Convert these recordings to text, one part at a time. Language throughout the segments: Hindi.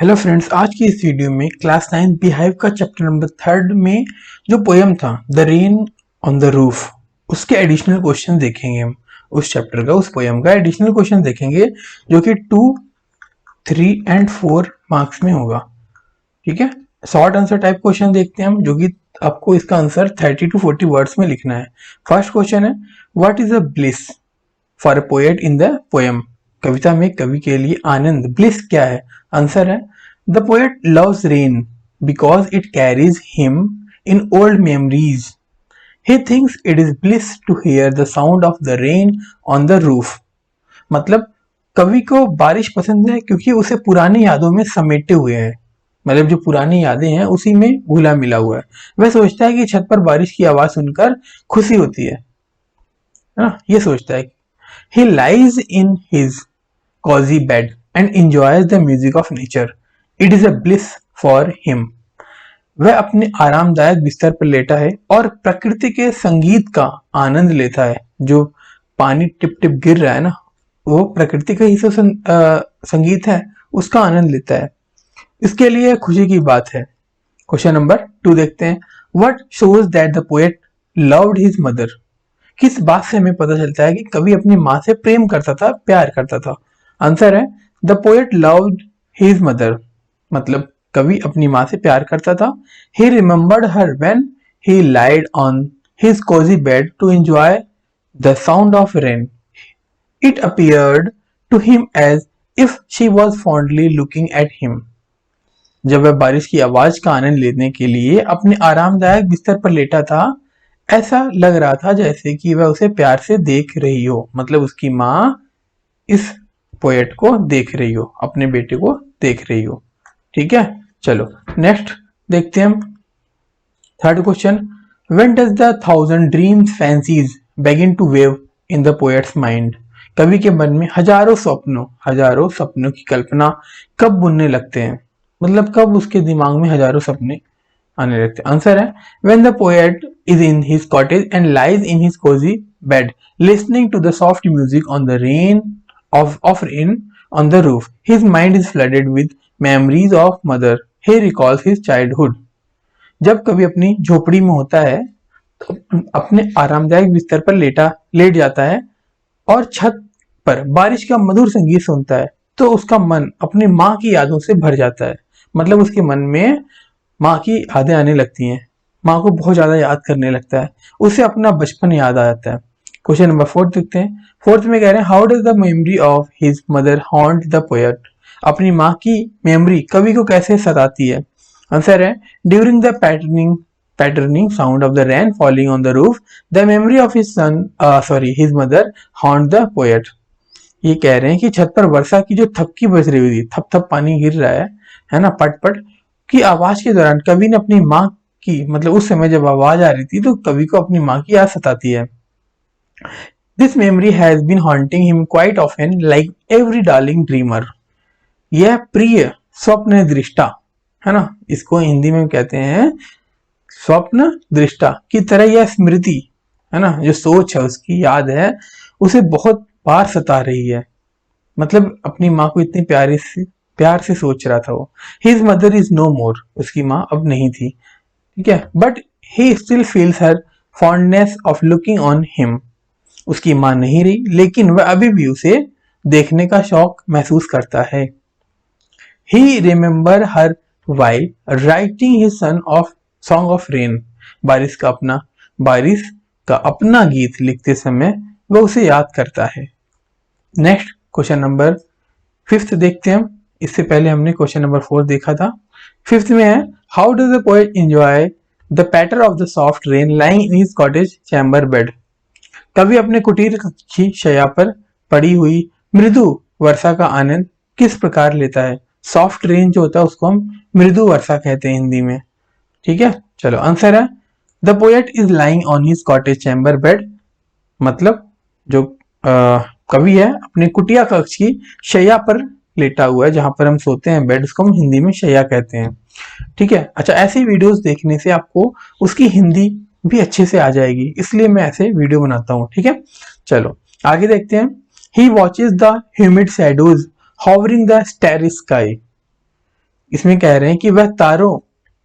हेलो फ्रेंड्स, आज की इस वीडियो में क्लास 9 बिहाइव का चैप्टर नंबर 3 में जो पोयम था the rain on the roof, उसके एडिशनल क्वेश्चन देखेंगे। हम उस चैप्टर का, उस पोयम का एडिशनल क्वेश्चन देखेंगे जो कि 2, 3 एंड 4 मार्क्स में होगा। ठीक है, शॉर्ट आंसर टाइप क्वेश्चन देखते हैं हम, जो कि आपको इसका आंसर 30 to 40 वर्ड्स में लिखना है। फर्स्ट क्वेश्चन है, what is a bliss for a poet in the poem. कविता में कवि के लिए आनंद, ब्लिस क्या है? आंसर है, the poet loves rain because it carries him in old memories. He thinks it is bliss to hear the sound of the rain on the roof. मतलब कवि को बारिश पसंद है क्योंकि उसे पुरानी यादों में समेटे हुए है। मतलब जो पुरानी यादें हैं उसी में घुला मिला हुआ है। वह सोचता है कि छत पर बारिश की आवाज सुनकर खुशी होती है ना, ये सोचता है। He lies in his cozy bed and enjoys the music of nature. It is a bliss for him. वह अपने आरामदायक बिस्तर पर लेटा है और प्रकृति के संगीत का आनंद लेता है। जो पानी टिप टिप गिर रहा है ना, वो प्रकृति का ही संगीत है, उसका आनंद लेता है। इसके लिए खुशी की बात है। क्वेश्चन नंबर 2 देखते हैं, What shows that the poet loved his mother? किस बात से हमें पता चलता है कि कवि अपनी माँ से प्रेम करता था, प्यार करता था? आंसर है, the poet loved his mother. मतलब कवि अपनी माँ से प्यार करता था। He remembered her when he laid on his cozy bed to enjoy the sound of rain. It appeared to him as if she was fondly looking at him. जब वह बारिश की आवाज का आनंद लेने के लिए अपने आरामदायक बिस्तर पर लेटा था, ऐसा लग रहा था जैसे कि वह उसे प्यार से देख रही हो। मतलब उसकी माँ इस पोएट को देख रही हो, अपने बेटे को देख रही हो। ठीक है, चलो नेक्स्ट देखते हैं हम। Third question, when does the thousand dreams fancies begin to weave in the poet's mind. कवि के मन में हजारों सपनों की कल्पना कब बुनने लगते हैं? मतलब कब उसके दिमाग में हजारों सपने आने लगते हैं? आंसर है, when the poet is in his cottage and lies in his cozy bed listening to the soft music on the rain of rain on the roof, his mind is flooded with memories of mother. He recalls his childhood. जब कभी अपनी झोपड़ी में होता है तो अपने आरामदायक बिस्तर पर लेट जाता है और छत पर बारिश का मधुर संगीत सुनता है, तो उसका मन अपनी माँ की यादों से भर जाता है। मतलब उसके मन में माँ की यादें आने लगती हैं, माँ को बहुत ज्यादा याद करने लगता है, उसे अपना बचपन याद आ जाता है। क्वेश्चन नंबर 4 देखते हैं। फोर्थ में कह रहे हैं, how does the memory of his mother haunt the poet. अपनी माँ की मेमोरी कवि को कैसे सताती है? आंसर है, during the patterning sound of the rain falling on the roof, the memory of his mother haunt the poet. ये कह रहे हैं कि छत पर वर्षा की जो थपकी बज रही हुई, थप थप पानी गिर रहा है ना, पट पट की आवाज के दौरान कवि ने अपनी माँ की, मतलब उस समय जब आवाज आ रही थी तो कवि को अपनी माँ की याद सताती है। This memory has been haunting him quite often like every darling dreamer. यह प्रिय स्वप्न दृष्टा है ना, इसको हिंदी में कहते हैं स्वप्न दृष्टा की तरह यह स्मृति है ना, जो सोच है, उसकी याद है, उसे बहुत बार सता रही है। मतलब अपनी माँ को इतनी प्यार से सोच रहा था वो। हिज मदर इज नो मोर, उसकी माँ अब नहीं थी। ठीक है, but he still feels her fondness of looking on him. उसकी माँ नहीं रही, लेकिन वह अभी भी उसे देखने का शौक महसूस करता है। He remember her while writing his song of rain. बारिश का अपना गीत लिखते समय वह उसे याद करता है। नेक्स्ट क्वेश्चन नंबर 5 देखते हैं हम। इससे पहले हमने क्वेश्चन नंबर 4 देखा था। 5 में है, how does the poet enjoy the patter of the soft rain lying in his cottage chamber bed. कवि अपने कुटीर की शैया पर पड़ी हुई मृदु वर्षा का आनंद किस प्रकार लेता है? सॉफ्ट रेन जो होता है उसको हम मृदु वर्षा कहते हैं हिंदी में। ठीक है, चलो आंसर है, the poet is lying on his cottage chamber bed. मतलब जो कवि है अपने कुटिया कक्ष की शैया पर लेटा हुआ है, जहां पर हम सोते हैं, बेड, उसको हम हिंदी में शैया कहते हैं। ठीक है, अच्छा, ऐसी वीडियोस देखने से आपको उसकी हिंदी भी अच्छे से आ जाएगी, इसलिए मैं ऐसे वीडियो बनाता हूँ। ठीक है, चलो आगे देखते हैं। He watches the humid shadows hovering the starry sky. इसमें कह रहे हैं कि वह तारों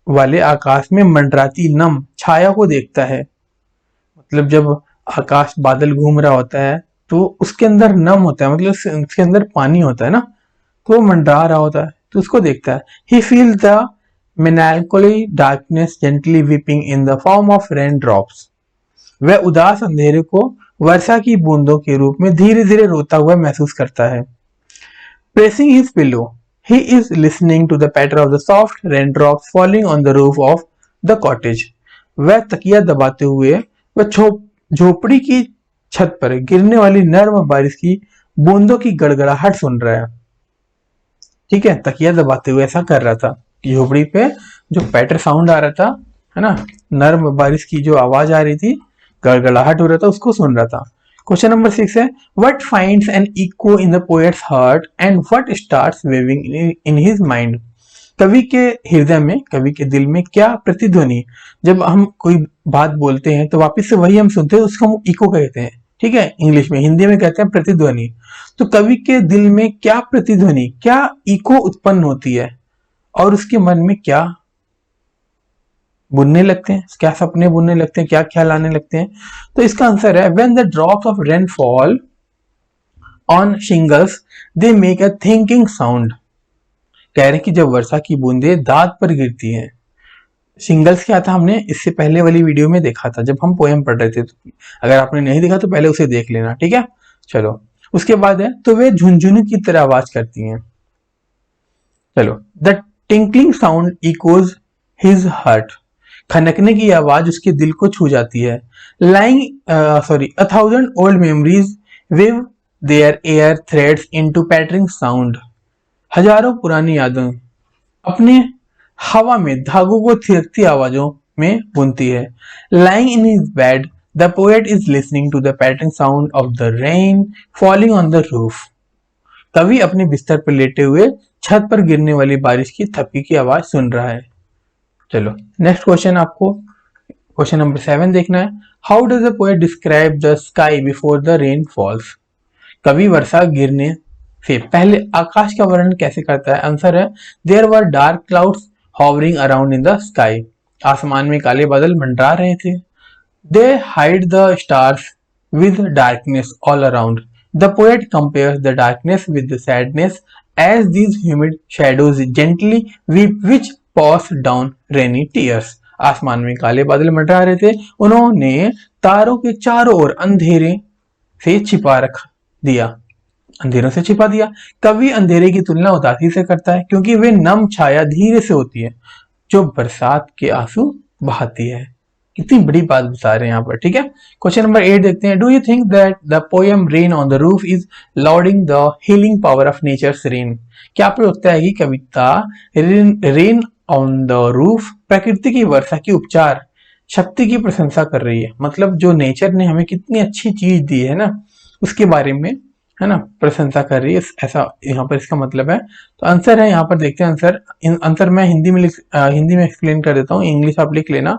वाले आकाश में मंडराती नम छाया को देखता है। मतलब जब आकाश बादल घूम रहा होता है तो उसके अंदर नम होता है, मतलब उसके अंदर पानी होता है ना, तो वो मंडरा रहा होता है तो उसको देखता है। He feels the melancholy darkness gently weeping in the form of raindrops. वह उदास अंधेरे को वर्षा की बूंदों के रूप में धीरे धीरे रोता हुआ महसूस करता है। Pressing his pillow, he is listening to the patter of the soft raindrops falling on the roof of the cottage. वह तकिया दबाते हुए वह झोपड़ी की छत पर गिरने वाली नर्म बारिश की बूंदों की गड़गड़ाहट सुन रहा है। ठीक है, तकिया दबाते हुए ऐसा कर रहा था। झोपड़ी पे जो पैटर साउंड आ रहा था, है ना, नर्म बारिश की जो आवाज आ रही थी, गड़गड़ाहट हो रहा था, उसको सुन रहा था। क्वेश्चन नंबर 6 है, what finds an echo in the poet's heart and what starts weaving in his mind. कवि के हृदय में, कवि के दिल में क्या प्रतिध्वनि, जब हम कोई बात बोलते हैं तो वापस से वही हम सुनते हैं, उसको हम इको कहते हैं। ठीक है, इंग्लिश में, हिंदी में कहते हैं प्रतिध्वनि। तो कवि के दिल में क्या प्रतिध्वनि, क्या इको उत्पन्न होती है और उसके मन में क्या बुनने लगते हैं, क्या सपने बुनने लगते हैं, क्या ख्याल आने लगते हैं। तो इसका आंसर है when the drops of rain fall on shingles they make a thinking sound. कह रहे हैं कि जब वर्षा की बूंदें दांत पर गिरती हैं। शिंगल्स क्या था हमने इससे पहले वाली वीडियो में देखा था जब हम पोएम पढ़ रहे थे, तो अगर आपने नहीं देखा तो पहले उसे देख लेना। ठीक है, चलो उसके बाद है, तो वे झुंझुनू की तरह आवाज करती हैं। चलो, the tinkling sound echoes his heart. खनकने की आवाज उसके दिल को छू जाती है। Lying a thousand old memories weave their air threads into pattering sound. हजारों पुरानी यादें अपने हवा में धागों को थिरकती आवाजों में बुनती है। Lying in his bed the poet is listening to the pattering sound of the rain falling on the roof. कवि अपने बिस्तर पर लेटे हुए छत पर गिरने वाली बारिश की थपकी की आवाज सुन रहा है। चलो नेक्स्ट क्वेश्चन, आपको क्वेश्चन नंबर 7 देखना है। How does the poet describe the sky before the rain false. कवि वर्षा गिरने से पहले आकाश का वर्णन कैसे करता है। आंसर है there were dark clouds hovering around in the sky. आसमान में काले बादल मंडरा रहे थे। They hide the stars with darkness all around. The poet compares the darkness with the sadness as these humid shadows gently weep which pours down rainy tears. आसमान में काले बादल मंडरा रहे थे, उन्होंने तारों के चारों ओर अंधेरे से छिपा रख दिया, अंधेरों से छिपा दिया। कवि अंधेरे की तुलना उदासी से करता है क्योंकि वे नम छाया धीरे से होती है जो बरसात के आंसू बहाती है। कितनी बड़ी बात बता रहे हैं यहाँ पर। ठीक है, क्वेश्चन नंबर 8 देखते हैं। Do you think that the poem rain on the roof is lauding the healing power of nature's rain. क्या आपको लगता है कि कविता रेन ऑन द रूफ प्रकृति की वर्षा की उपचार शक्ति की प्रशंसा कर रही है। मतलब जो नेचर ने हमें कितनी अच्छी चीज दी है ना, उसके बारे में, है ना, प्रशंसा कर रही है, ऐसा यहाँ पर इसका मतलब है। तो आंसर है, यहाँ पर देखते हैं आंसर। आंसर मैं हिंदी में एक्सप्लेन कर देता हूँ, इंग्लिश आप लिख लेना।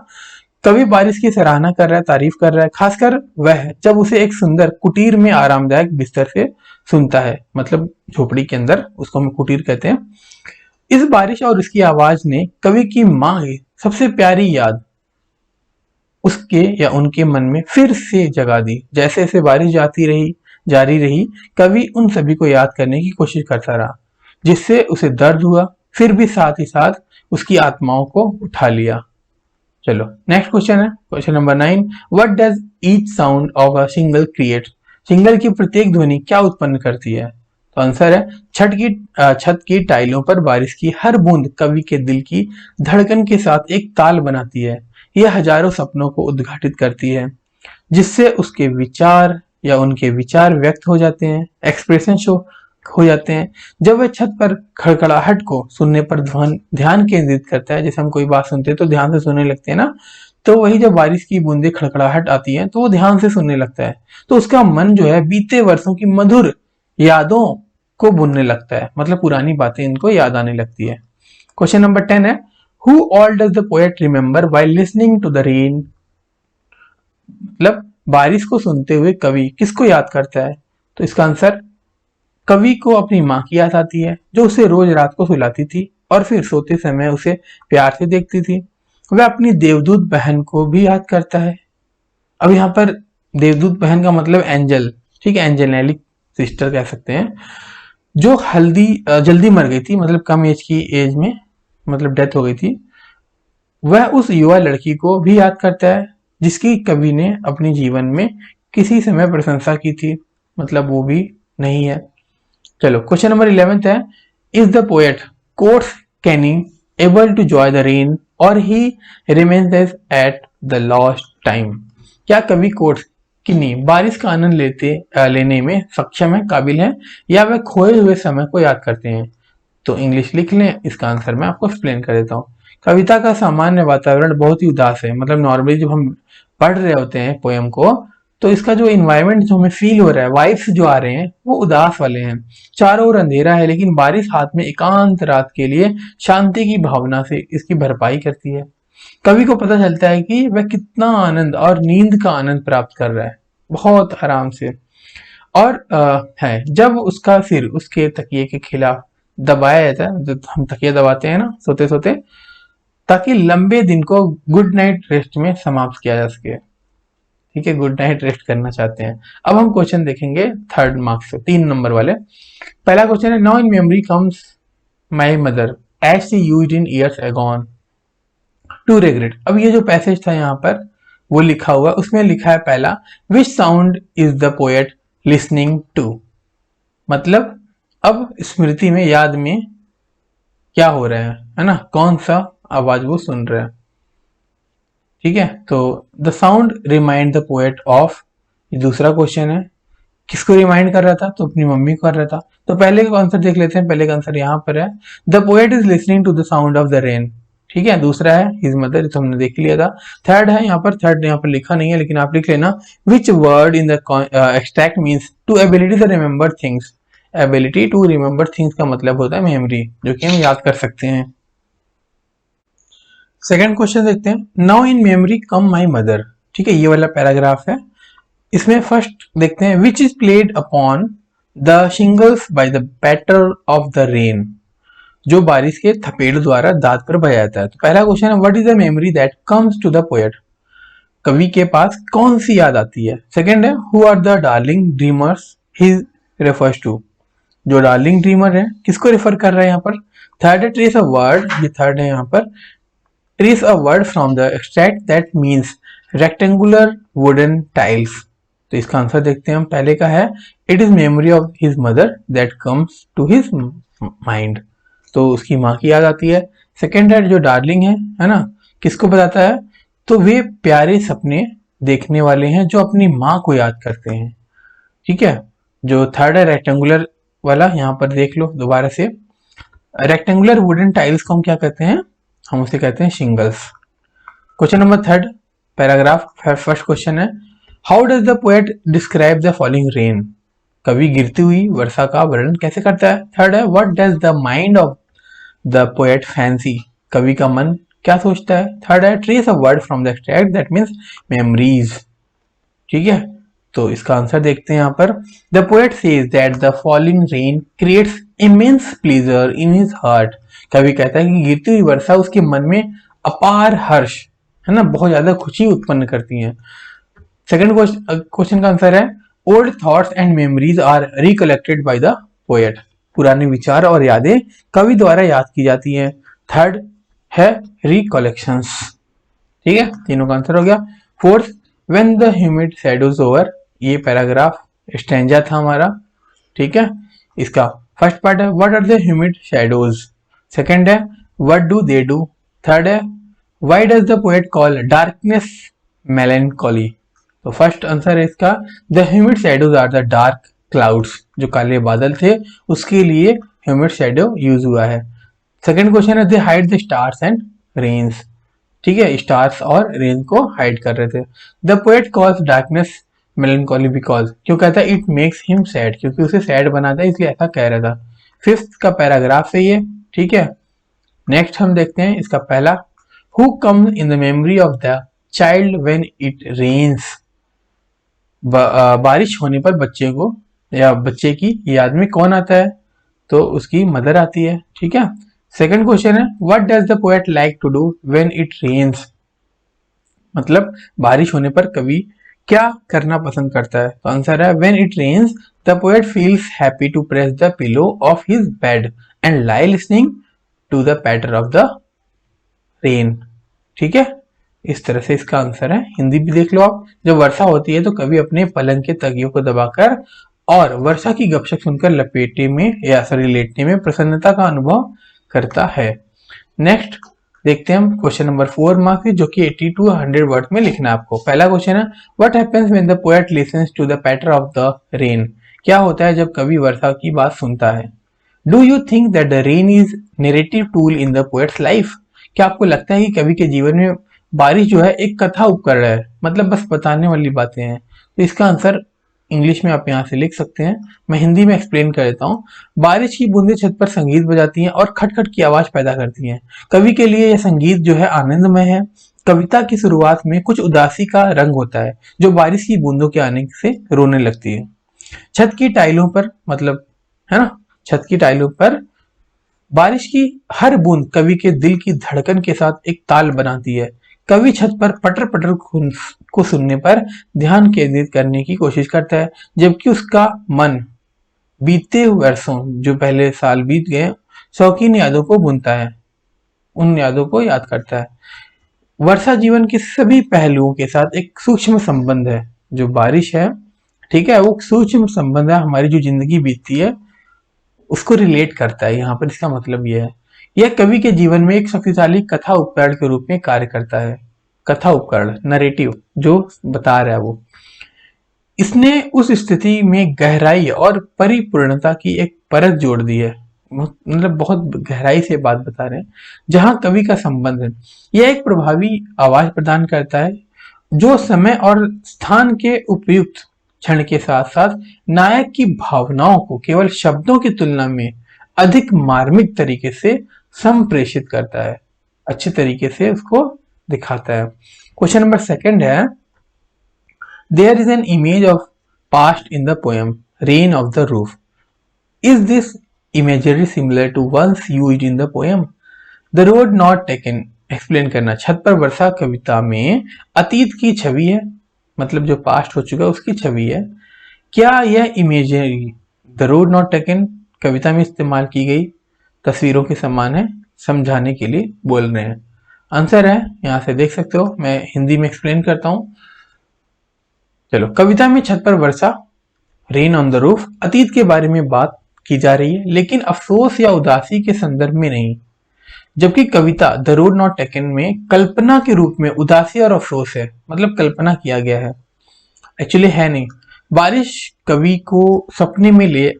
कवि बारिश की सराहना कर रहा है, तारीफ कर रहा है, खासकर वह जब उसे एक सुंदर कुटीर में आरामदायक बिस्तर से सुनता है। मतलब झोपड़ी के अंदर, उसको हम कुटीर कहते हैं। इस बारिश और उसकी आवाज ने कवि की माँ की सबसे प्यारी याद उसके या उनके मन में फिर से जगा दी। जैसे जैसे बारिश जारी रही, कवि उन सभी को याद करने की कोशिश करता रहा जिससे उसे दर्द हुआ, फिर भी साथ ही साथ उसकी आत्माओं को उठा लिया। चलो नेक्स्ट क्वेश्चन है, question number 9। What does each sound of a single create. Single की प्रत्येक ध्वनि क्या उत्पन्न करती है। तो आंसर है छत की टाइलों पर बारिश की हर बूंद कवि के दिल की धड़कन के साथ एक ताल बनाती है। यह हजारों सपनों को उद्घाटित करती है जिससे उसके विचार या उनके विचार व्यक्त हो जाते हैं, एक्सप्रेशन शो हो जाते हैं। जब वह छत पर खड़खड़ाहट को सुनने पर ध्यान केंद्रित करता है, जैसे हम कोई बात सुनते हैं तो ध्यान से सुनने लगते हैं ना, तो वही जब बारिश की बूंदे खड़खड़ाहट आती है तो वो ध्यान से सुनने लगता है, तो उसका मन जो है बीते वर्षों की मधुर यादों को बुनने लगता है। मतलब पुरानी बातें इनको याद आने लगती है। क्वेश्चन नंबर 10 है, who all does the poet remember while listening to the rain. मतलब बारिश को सुनते हुए कवि किसको याद करता है। तो इसका आंसर, कवि को अपनी माँ की याद आती है जो उसे रोज रात को सुलाती थी। और फिर सोते समय उसे प्यार से देखती थी। वह अपनी देवदूत बहन को भी याद करता है। अब यहाँ पर देवदूत बहन का मतलब एंजल, ठीक है, एंजेलिक सिस्टर कह सकते हैं, जो जल्दी मर गई थी, मतलब कम एज की एज में, मतलब डेथ हो गई थी। वह उस युवा लड़की को भी याद करता है जिसकी कवि ने अपने जीवन में किसी समय प्रशंसा की थी, मतलब वो भी नहीं है। चलो क्वेश्चन नंबर 11 है, is the poet Coates Kinney able to joy the rain or he remains at the lost time. क्या कवि कोट्स किन्हीं बारिश का आनंद लेने में सक्षम है, काबिल है, या वह खोए हुए समय को याद करते हैं? तो इंग्लिश लिख लें, इसका आंसर मैं आपको एक्सप्लेन कर देता हूँ। कविता का सामान्य वातावरण बहुत ही उदास है, मतलब नॉर्मली जब हम पढ़ रहे होते हैं पोएम को, तो इसका जो इन्वायरमेंट जो हमें फील हो रहा है, वाइब्स जो आ रहे हैं वो उदास वाले हैं। चारों ओर अंधेरा है, लेकिन बारिश हाथ में एकांत रात के लिए शांति की भावना से इसकी भरपाई करती है। कवि को पता चलता है कि वह कितना आनंद और नींद का आनंद प्राप्त कर रहा है, बहुत आराम से। और है जब उसका सिर उसके तकिए के खिलाफ दबाया जाता है, जब हम तकिया दबाते हैं ना सोते सोते, ताकि लंबे दिन को गुड नाइट रेस्ट में समाप्त किया जा सके। ठीक है, गुड नाइट रेस्ट करना चाहते हैं। अब हम क्वेश्चन देखेंगे 3rd मार्क्स से, 3 नंबर वाले। पहला क्वेश्चन है, now in memory comes my mother as she used in years agone to regret. अब ये जो पैसेज था यहाँ पर वो लिखा हुआ, उसमें लिखा है पहला, which sound is the poet listening to. मतलब अब स्मृति में, याद में क्या हो रहा है ना, कौन सा आवाज वो सुन रहा है। ठीक है, तो the sound remind the poet of, दूसरा क्वेश्चन है, किसको रिमाइंड कर रहा था? तो अपनी मम्मी को कर रहा था। तो पहले का आंसर देख लेते हैं, पहले का आंसर यहाँ पर है, the poet is listening to the sound of the rain. ठीक है, दूसरा है हिज मदर, तो हमने देख लिया था। थर्ड है यहाँ पर, थर्ड यहाँ पर लिखा नहीं है लेकिन आप लिख लेना, which word in the extract means to ability to remember things. Ability to remember things का मतलब होता है मेमोरी, जो कि हम याद कर सकते हैं। सेकेंड क्वेश्चन देखते हैं, now in memory come my mother. ठीक है, ये वाला पैराग्राफ है। इसमें फर्स्ट देखते हैं, which is played upon the shingles by the patter of the rain, जो बारिश के थपेड़ द्वारा दांत पर बजाया जाता है। तो पहला क्वेश्चन है, what is the memory that comes to the poet, कवि के पास कौन सी याद आती है। सेकंड है, who are the darling dreamers he refers to, जो डार्लिंग ड्रीमर है किसको रेफर कर रहा है यहाँ पर। थर्ड है, ट्रेस अ वर्ड, ये थर्ड है यहाँ पर, trace a word from the extract that means rectangular wooden tiles. तो इसका आंसर देखते हैं हम। पहले का है, it is memory of his mother that comes to his mind, तो उसकी माँ की याद आती है। सेकेंड है, जो डार्लिंग है ना, किसको बताता है, तो वे प्यारे सपने देखने वाले हैं जो अपनी माँ को याद करते हैं। ठीक है, जो थर्ड है रेक्टेंगुलर वाला, यहाँ पर देख लो दोबारा से, रेक्टेंगुलर वुडन टाइल्स को हम क्या कहते हैं, हम उसे कहते हैं shingles. Question number third paragraph, first question है, how does the poet describe the falling rain, कवि गिरती हुई वर्षा का वर्णन कैसे करता है। थर्ड है, what does the mind of the poet fancy, कवि का मन क्या सोचता है। थर्ड है, trace a word from the extract that means memories. ठीक है, तो इसका आंसर देखते हैं यहाँ पर, the poet says that the falling rain creates immense pleasure in his heart, कवि कहता है कि गिरती हुई वर्षा उसके मन में अपार हर्ष, है ना, बहुत ज्यादा खुशी उत्पन्न करती है। सेकंड क्वेश्चन का आंसर है, old thoughts and memories are recollected by the poet, पुराने विचार और यादें कवि द्वारा याद की जाती हैं। थर्ड है रिकलेक्शंस। ठीक है, तीनों का आंसर हो गया। Fourth, when the humid shadows over, ये पैराग्राफ स्टैंजा था हमारा। ठीक है, इसका फर्स्ट पार्ट है, what are the humid shadows. Second है, what do they do. Third है, why does the poet call darkness melancholy. तो फर्स्ट आंसर है इसका, the humid shadows are the dark clouds, जो काले बादल थे उसके लिए ह्यूमिड शैडो यूज हुआ है। सेकंड क्वेश्चन है, they hide the stars and rains. ठीक है, स्टार्स और रेन को हाइड कर रहे थे। The poet calls darkness melancholy because, क्यों कहता है, इट मेक्स हिम सैड, क्योंकि उसे सैड बनाता है इसलिए ऐसा कह रहा था। फिफ्थ का पैराग्राफ है ये। ठीक है, नेक्स्ट हम देखते हैं इसका पहला, who come in the memory of the child when it rains, बारिश होने पर बच्चे को या बच्चे की याद में कौन आता है, तो उसकी मदर आती है। ठीक है, सेकंड क्वेश्चन है what does the poet like to do when it rains, मतलब बारिश होने पर कवि क्या करना पसंद करता है। तो आंसर है when it rains the poet feels happy to press the pillow of his bed and lie listening to the patter of the rain. ठीक है, इस तरह से इसका आंसर है। हिंदी भी देख लो आप, जब वर्षा होती है तो कवि अपने पलंग के तकियों को दबाकर और वर्षा की गपशप सुनकर लपेटे में या सॉरी लेटने में प्रसन्नता का अनुभव करता है। नेक्स्ट देखते हैं हम क्वेश्चन नंबर 4 मार्क्स जो कि 80 to 100 वर्ड में लिखना है आपको। पहला क्वेश्चन है what happens when the poet listens to the patter of the rain, क्या होता है जब कवि वर्षा की बात सुनता है। Do you think that the rain is narrative tool in the poets life, क्या आपको लगता है कि कवि के जीवन में बारिश जो है एक कथा उपकरण है, मतलब बस बताने वाली बातें हैं। तो इसका आंसर इंग्लिश में आप यहाँ से लिख सकते हैं, मैं हिंदी में एक्सप्लेन कर देता हूँ। बारिश की बूंदें छत पर संगीत बजाती हैं और खटखट की आवाज पैदा करती हैं। कवि के लिए यह संगीत जो है आनंदमय है। कविता की शुरुआत में कुछ उदासी का रंग होता है जो बारिश की बूंदों के आने से रोने लगती है। छत की टाइलों पर, मतलब है ना, छत की टाइलों पर बारिश की हर बूंद कवि के दिल की धड़कन के साथ एक ताल बनाती है। कवि छत पर पटर पटर को सुनने पर ध्यान केंद्रित करने की कोशिश करता है, जबकि उसका मन बीते वर्षों जो पहले साल बीत गए शौकीन यादों को बुनता है, उन यादों को याद करता है। वर्षा जीवन के सभी पहलुओं के साथ एक सूक्ष्म संबंध है। जो बारिश है, ठीक है, वो सूक्ष्म संबंध है, हमारी जो जिंदगी बीतती है उसको रिलेट करता है। यहाँ पर इसका मतलब यह है, यह कवि के जीवन में एक शक्तिशाली कथा उपकरण के रूप में कार्य करता है। कथा उपकरण, नरेटिव जो बता रहा है वो, इसने उस स्थिति में गहराई और परिपूर्णता की एक परत जोड़ दी है, मतलब बहुत गहराई से बात बता रहे हैं जहां कवि का संबंध है। यह एक प्रभावी आवाज प्रदान करता है जो समय और स्थान के उपयुक्त क्षण के साथ साथ नायक की भावनाओं को केवल शब्दों की तुलना में अधिक मार्मिक तरीके से संप्रेषित करता है, अच्छे तरीके से उसको दिखाता है। क्वेश्चन नंबर सेकंड है there is an image of past in the poem rain of the roof, is this imagery similar to ones used in the poem the road not taken, explain करना। छत पर वर्षा कविता में अतीत की छवि है, मतलब जो पास्ट हो चुका है उसकी छवि है। क्या यह imagery the road not taken कविता में इस्तेमाल की गई तस्वीरों के समान है, समझाने के लिए बोल रहे हैं। आंसर है, यहां से देख सकते हो, मैं हिंदी में एक्सप्लेन करता हूं। चलो, कविता में छत पर वर्षा रेन ऑन द रूफ अतीत के बारे में बात की जा रही है, लेकिन अफसोस या उदासी के संदर्भ में नहीं, जबकि कविता द रोड नॉट टेकन में कल्पना के रूप में उदासी और अफसोस है, मतलब कल्पना किया गया है, एक्चुअली है नहीं। बारिश कवि को सपने में ले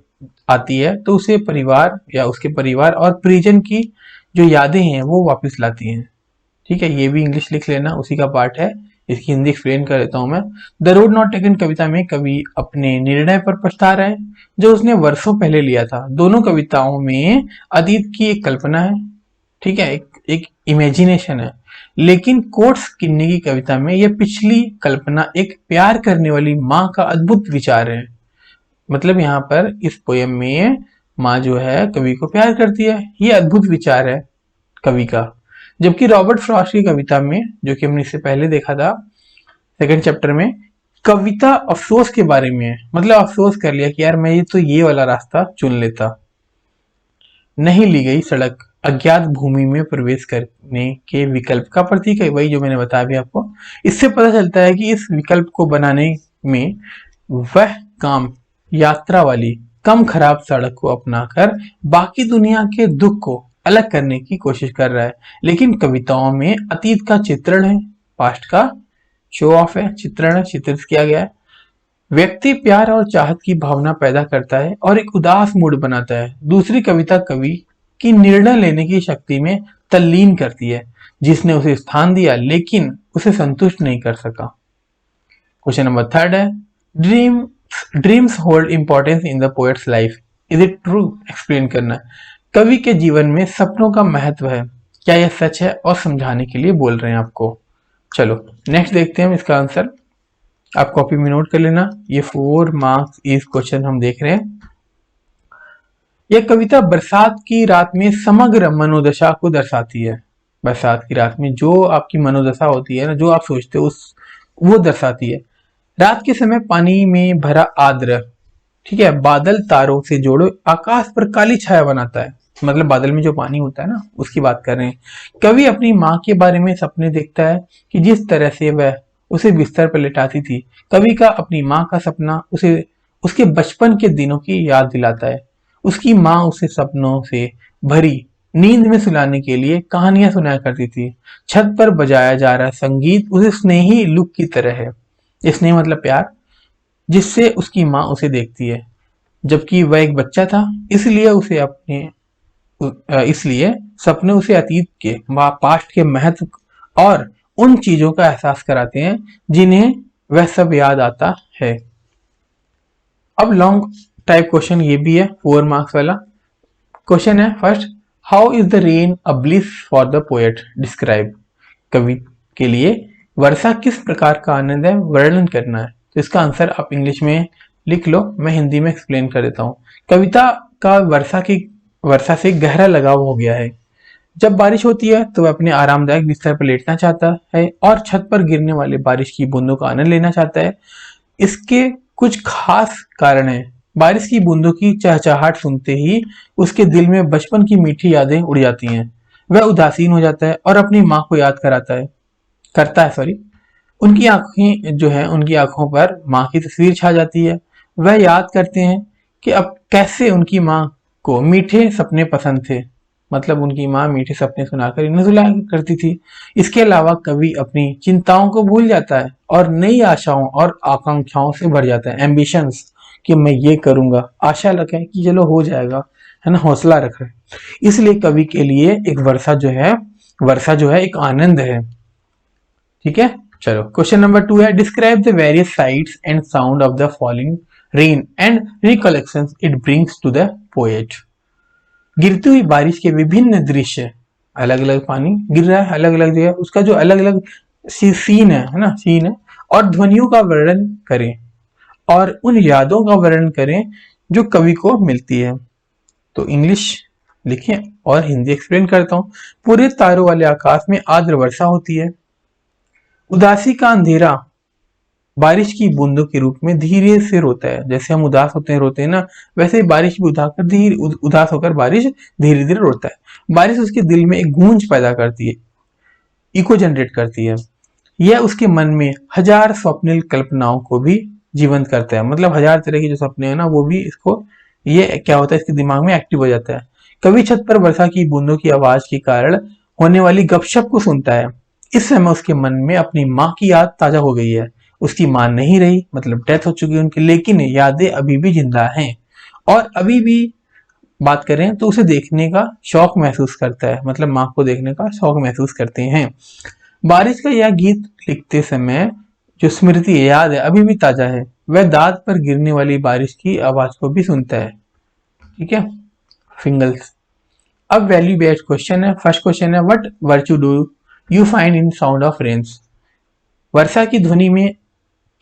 आती है तो उसे परिवार या उसके परिवार और परिजन की जो यादें हैं वो वापस लाती हैं। ठीक है, ये भी इंग्लिश लिख लेना, उसी का पार्ट है, इसकी हिंदी एक्सप्लेन कर देता हूं मैं। द रोड नॉट टेकन कविता में कवि अपने निर्णय पर पछता रहे हैं जो उसने वर्षों पहले लिया था। दोनों कविताओं में अतीत की एक कल्पना है, ठीक है, एक इमेजिनेशन है, लेकिन कोट्स किन्नी की कविता में यह पिछली कल्पना एक प्यार करने वाली माँ का अद्भुत विचार है। मतलब यहाँ पर इस पोयम में माँ जो है कवि को प्यार करती है, ये अद्भुत विचार है कवि का। जबकि रॉबर्ट फ्रॉस्ट की कविता में, जो कि हमने इससे पहले देखा था सेकंड चैप्टर में, कविता अफसोस के बारे में है, मतलब अफसोस कर लिया कि यार मैं ये वाला रास्ता चुन लेता। नहीं ली गई सड़क अज्ञात भूमि में प्रवेश करने के विकल्प का प्रतीक है, वही जो मैंने बताया भी आपको। इससे पता चलता है कि इस विकल्प को बनाने में वह काम यात्रा वाली कम खराब सड़क को अपनाकर बाकी दुनिया के दुख को अलग करने की कोशिश कर रहा है। लेकिन कविताओं में अतीत का चित्रण है, पास्ट का शो ऑफ है, चित्रण है, चित्रित किया गया है। व्यक्ति प्यार और चाहत की भावना पैदा करता है और एक उदास मूड बनाता है। दूसरी कविता कवि की निर्णय लेने की शक्ति में तल्लीन करती है, जिसने उसे स्थान दिया लेकिन उसे संतुष्ट नहीं कर सका। क्वेश्चन नंबर थर्ड है dreams hold importance in the poets life, is it true, explain करना। कवि के जीवन में सपनों का महत्व है, क्या यह सच है, और समझाने के लिए बोल रहे हैं आपको। चलो नेक्स्ट देखते हैं इसका आंसर, आप कॉपी में नोट कर लेना। ये 4 मार्क्स इस क्वेश्चन हम देख रहे हैं। यह कविता बरसात की रात में समग्र मनोदशा को दर्शाती है। बरसात की रात में जो आपकी मनोदशा होती है ना, जो आप सोचते हो उस वो दर्शाती है। रात के समय पानी में भरा आर्द्र, ठीक है, बादल तारों से जोड़ो आकाश पर काली छाया बनाता है। मतलब बादल में जो पानी होता है ना, उसकी बात कर रहे हैं। कवि अपनी माँ के बारे में सपने देखता है कि जिस तरह से वह उसे बिस्तर पर लेटाती थी। कवि का अपनी माँ का सपना उसे उसके बचपन के दिनों की याद दिलाता है। उसकी माँ उसे सपनों से भरी नींद में सुलाने के लिए कहानियां सुनाया करती थी। छत पर बजाया जा रहा संगीत उसे स्नेही लुक की तरह है। स्नेह मतलब प्यार, जिससे उसकी माँ उसे देखती है। जबकि वह एक बच्चा था, इसलिए उसे अपने इसलिए सपने उसे अतीत के व पास्ट के महत्व और उन चीजों का एहसास कराते हैं जिन्हें वह सब याद आता है। अब लॉन्ग टाइप क्वेश्चन ये भी है, 4 मार्क्स वाला क्वेश्चन है। First, how is the rain a bliss for the poet, describe. कवि के लिए वर्षा किस प्रकार का आनंद है, वर्णन करना है। तो इसका आंसर आप इंग्लिश में लिख लो, मैं हिंदी में एक्सप्लेन कर देता हूँ। कविता का वर्षा से गहरा लगाव हो गया है। जब बारिश होती है तो वह अपने आरामदायक बिस्तर पर लेटना चाहता है और छत पर गिरने वाले बारिश की बूंदों का आनंद लेना चाहता है। इसके कुछ खास कारण हैं। बारिश की बूंदों की चहचहाट सुनते ही उसके दिल में बचपन की मीठी यादें उड़ जाती हैं। वह उदासीन हो जाता है और अपनी माँ को याद करता है सॉरी। उनकी आंखें जो है, उनकी आंखों पर माँ की तस्वीर छा जाती है। वह याद करते हैं कि अब कैसे उनकी माँ को मीठे सपने पसंद थे। मतलब उनकी माँ मीठे सपने सुनाकर इन्हें सुलाया करती थी। इसके अलावा कवि अपनी चिंताओं को भूल जाता है और नई आशाओं और आकांक्षाओं से भर जाता है। एम्बिशंस, कि मैं ये करूंगा, आशा रखें कि चलो हो जाएगा, है ना, हौसला रखें। इसलिए कवि के लिए एक वर्षा जो है एक आनंद है। ठीक है, चलो क्वेश्चन नंबर 2 है, describe the various sights and sound of the falling rain and recollections it brings to the poet. गिरती हुई बारिश के विभिन्न दृश्य, अलग अलग पानी गिर रहा है अलग अलग जगह, उसका जो अलग अलग सीन है ना, सीन है, और ध्वनियों का वर्णन करें और उन यादों का वर्णन करें जो कवि को मिलती है। तो इंग्लिश लिखें और हिंदी एक्सप्लेन करता हूँ। पूरे तारों वाले आकाश में आर्द्र वर्षा होती है। उदासी का अंधेरा बारिश की बूंदों के रूप में धीरे से रोता है। जैसे हम उदास रोते हैं ना, वैसे ही बारिश भी उदास होकर बारिश धीरे धीरे रोता है। बारिश उसके दिल में एक गूंज पैदा करती है, इको जनरेट करती है। यह उसके मन में हजार स्वप्निल कल्पनाओं को भी जीवंत करता है। मतलब हजार तरह के जो सपने हैं ना, वो भी इसको, ये क्या होता है, इसके दिमाग में एक्टिव हो जाता है। कवि छत पर वर्षा की बूंदों की आवाज के कारण होने वाली गपशप को सुनता है। इस समय उसके मन में अपनी माँ की याद ताजा हो गई है। उसकी माँ नहीं रही, मतलब डेथ हो चुकी है उनकी, लेकिन यादें अभी भी जिंदा हैं और अभी भी बात करें तो उसे देखने का शौक महसूस करता है। मतलब माँ को देखने का शौक महसूस करते हैं। बारिश का यह गीत लिखते समय जो स्मृति याद है अभी भी ताजा है। वह दांत पर गिरने वाली बारिश की आवाज को भी सुनता है। ठीक है, फिंगल्स। अब वैल्यू बेस्ड क्वेश्चन है। फर्स्ट क्वेश्चन है, what virtue do you find in sound of rains. वर्षा की ध्वनि में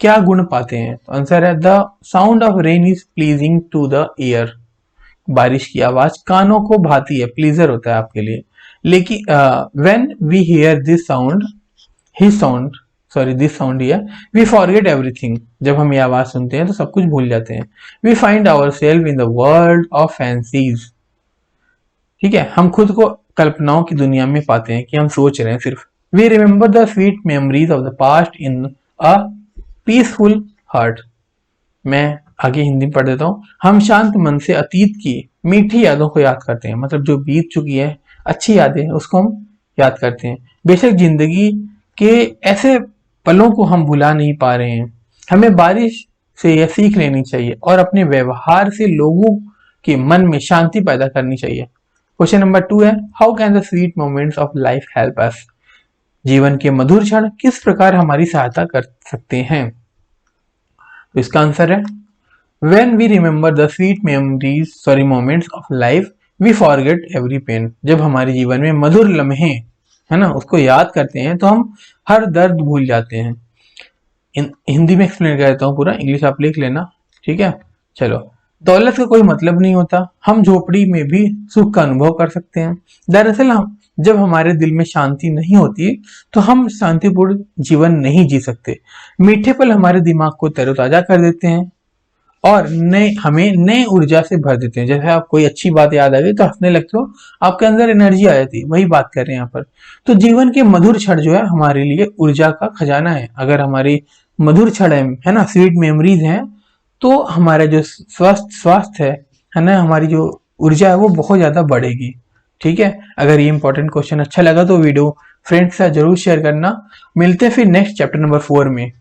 क्या गुण पाते हैं। तो आंसर है, the sound of rain is pleasing to the ear. बारिश की आवाज कानों को भाती है, प्लीजर होता है आपके लिए। लेकिन when we hear this sound his sound this sound hear we forget everything. जब हम ये आवाज सुनते हैं तो सब कुछ भूल जाते हैं। We find our self in the world of fancies. ठीक है, हम खुद को कल्पनाओं की दुनिया में पाते हैं कि हम सोच रहे हैं सिर्फ। We remember the sweet memories of the past in a peaceful heart. मैं आगे हिंदी में पढ़ देता हूँ। हम शांत मन से अतीत की मीठी यादों को याद करते हैं। मतलब जो बीत चुकी है अच्छी यादें, उसको हम याद करते हैं। बेशक जिंदगी के ऐसे पलों को हम भुला नहीं पा रहे हैं। हमें बारिश से यह सीख लेनी चाहिए और अपने व्यवहार से लोगों के मन में शांति पैदा करनी चाहिए। क्वेश्चन नंबर 2 है, how can the sweet moments of life help us. जीवन के मधुर क्षण किस प्रकार हमारी सहायता कर सकते हैं। तो इसका आंसर है, When we remember the sweet moments of life, we forget every pain. जब हमारे जीवन में मधुर लम्हे, है ना, उसको याद करते हैं तो हम हर दर्द भूल जाते हैं। हिंदी में एक्सप्लेन कर देता हूँ पूरा, इंग्लिश आप लिख लेना। ठीक है, चलो। दौलत का कोई मतलब नहीं होता, हम झोपड़ी में भी सुख का अनुभव कर सकते हैं। दरअसल हम जब हमारे दिल में शांति नहीं होती तो हम शांतिपूर्ण जीवन नहीं जी सकते। मीठे पल हमारे दिमाग को तरोताजा कर देते हैं और नए ऊर्जा से भर देते हैं। जैसे आप कोई अच्छी बात याद आ गई तो हंसने लगते हो, आपके अंदर एनर्जी आ जाती है, वही बात कर रहे हैं यहाँ पर। तो जीवन के मधुर क्षण जो है हमारे लिए ऊर्जा का खजाना है। अगर हमारी मधुर क्षण है ना, स्वीट मेमोरीज हैं, तो हमारा जो स्वास्थ्य है ना, हमारी जो ऊर्जा है वो बहुत ज्यादा बढ़ेगी। ठीक है, अगर ये इंपॉर्टेंट क्वेश्चन अच्छा लगा तो वीडियो फ्रेंड्स के साथ जरूर शेयर करना। मिलते हैं फिर नेक्स्ट चैप्टर नंबर 4 में।